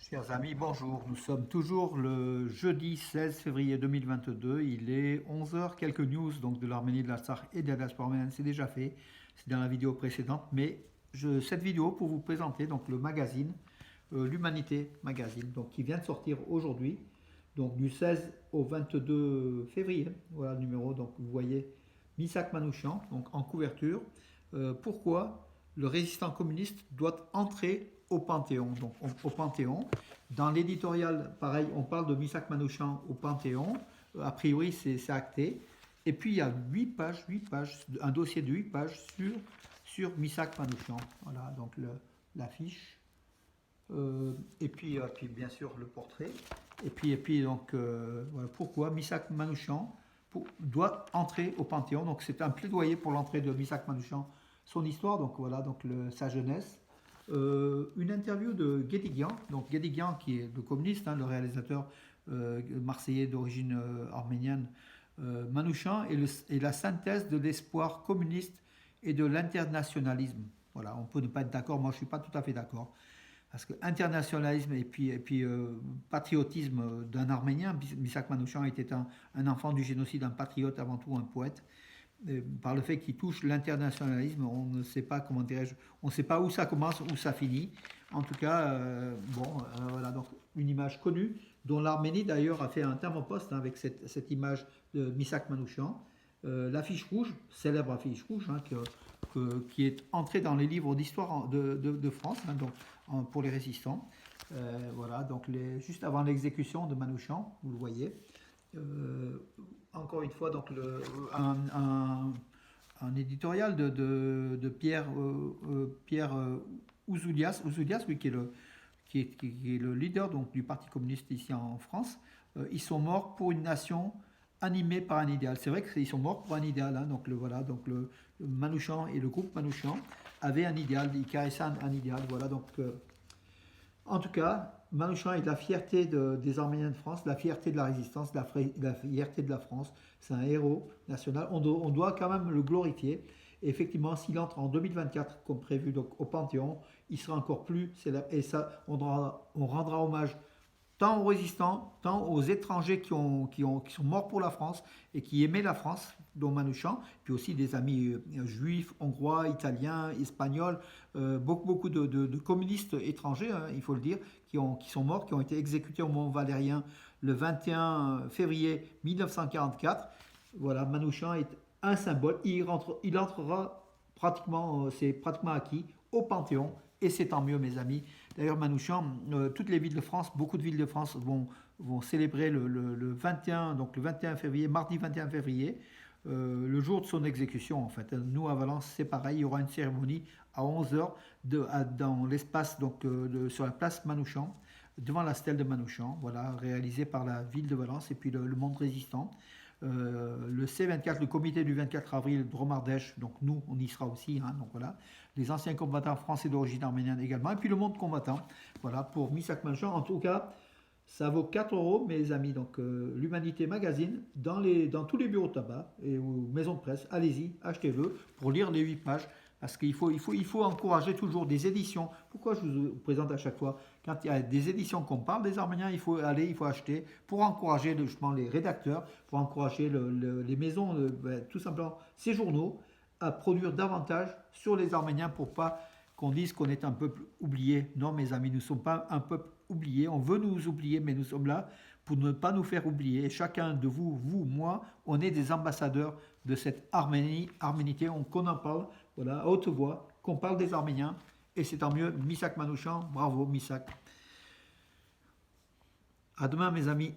Chers amis, bonjour. Nous sommes toujours le jeudi 16 février 2022. Il est 11 heures. Quelques news donc de l'Arménie, de l'Artsakh et de la diaspora arménienne, c'est déjà fait. C'est dans la vidéo précédente. Mais cette vidéo pour vous présenter donc le magazine, l'Humanité Magazine, donc qui vient de sortir aujourd'hui, donc du 16 au 22 février. Voilà le numéro. Donc vous voyez Misak Manouchian donc en couverture. Pourquoi le résistant communiste doit entrer au Panthéon. Donc au Panthéon. Dans l'éditorial, pareil, on parle de Misak Manouchian au Panthéon. A priori, c'est acté. Et puis il y a 8 pages, un dossier de 8 pages sur Misak Manouchian. Voilà, donc l'affiche. Puis bien sûr le portrait. Et puis donc voilà pourquoi Misak Manouchian doit entrer au Panthéon. Donc c'est un plaidoyer pour l'entrée de Misak Manouchian, son histoire, donc voilà, donc sa jeunesse. Une interview de Guédiguian, donc Guédiguian qui est le communiste, hein, le réalisateur marseillais d'origine arménienne, Manouchian, et la synthèse de l'espoir communiste et de l'internationalisme. Voilà, on peut ne pas être d'accord, moi je ne suis pas tout à fait d'accord. Parce que internationalisme et puis patriotisme d'un Arménien, Misak Manouchian était un enfant du génocide, un patriote avant tout, un poète. Par le fait qu'il touche l'internationalisme, on ne sait pas, comment dirais-je, on ne sait pas où ça commence, où ça finit. En tout cas, voilà, donc une image connue, dont l'Arménie d'ailleurs a fait un thermopost, hein, avec cette image de Misak Manouchian. L'affiche rouge, célèbre affiche rouge, hein, qui est entrée dans les livres d'histoire de France, hein, donc, pour les résistants. Voilà, donc juste avant l'exécution de Manouchian, vous le voyez. Euh, Encore une fois, donc un éditorial de Pierre Ouzoulias, oui, qui est le leader donc, du Parti communiste ici en France. Ils sont morts pour une nation animée par un idéal. C'est vrai qu'ils sont morts pour un idéal. Hein, donc voilà, donc le Manouchian et le groupe Manouchian avaient un idéal, ils caressaient un idéal. Voilà, donc en tout cas, Manouchian est de la fierté des Arméniens de France, de la fierté de la résistance, de la fierté de la France. C'est un héros national. On doit quand même le glorifier. Et effectivement, s'il entre en 2024, comme prévu donc, au Panthéon, il sera encore plus célèbre. Et ça, on rendra hommage tant aux résistants, tant aux étrangers qui sont morts pour la France et qui aimaient la France, dont Manouchian, puis aussi des amis juifs, hongrois, italiens, espagnols, beaucoup de communistes étrangers, hein, il faut le dire, qui sont morts, qui ont été exécutés au Mont Valérien le 21 février 1944. Voilà, Manouchian est un symbole. Il entrera pratiquement, c'est pratiquement acquis, au Panthéon, et c'est tant mieux, mes amis. D'ailleurs, Manouchian, toutes les villes de France, beaucoup de villes de France vont célébrer le 21, donc le 21 février, mardi 21 février, le jour de son exécution, en fait. Nous, à Valence, c'est pareil, il y aura une cérémonie à 11 heures dans l'espace, donc sur la place Manouchian, devant la stèle de Manouchian, voilà, réalisée par la ville de Valence et puis le monde résistant. Le C24, le comité du 24 avril de Romardèche, donc nous, on y sera aussi, hein, donc voilà. Les anciens combattants français d'origine arménienne également, et puis le monde combattant, voilà, pour Misak Manouchian. En tout cas, ça vaut 4 euros, mes amis. Donc, l'Humanité Magazine, dans tous les bureaux de tabac et ou maisons de presse, allez-y, achetez-le pour lire les 8 pages. Parce qu'il faut encourager toujours des éditions. Pourquoi je vous présente à chaque fois? Quand il y a des éditions qu'on parle des Arméniens, il faut aller, il faut acheter pour encourager justement les rédacteurs, pour encourager les maisons, tout simplement ces journaux, à produire davantage sur les Arméniens pour pas qu'on dise qu'on est un peuple oublié. Non, mes amis, nous ne sommes pas un peuple oublié. On veut nous oublier, mais nous sommes là pour ne pas nous faire oublier. Et chacun de vous, moi, on est des ambassadeurs de cette arménité, qu'on en parle, voilà, à haute voix, qu'on parle des Arméniens. Et c'est tant mieux, Misak Manouchian, bravo Misak. À demain, mes amis.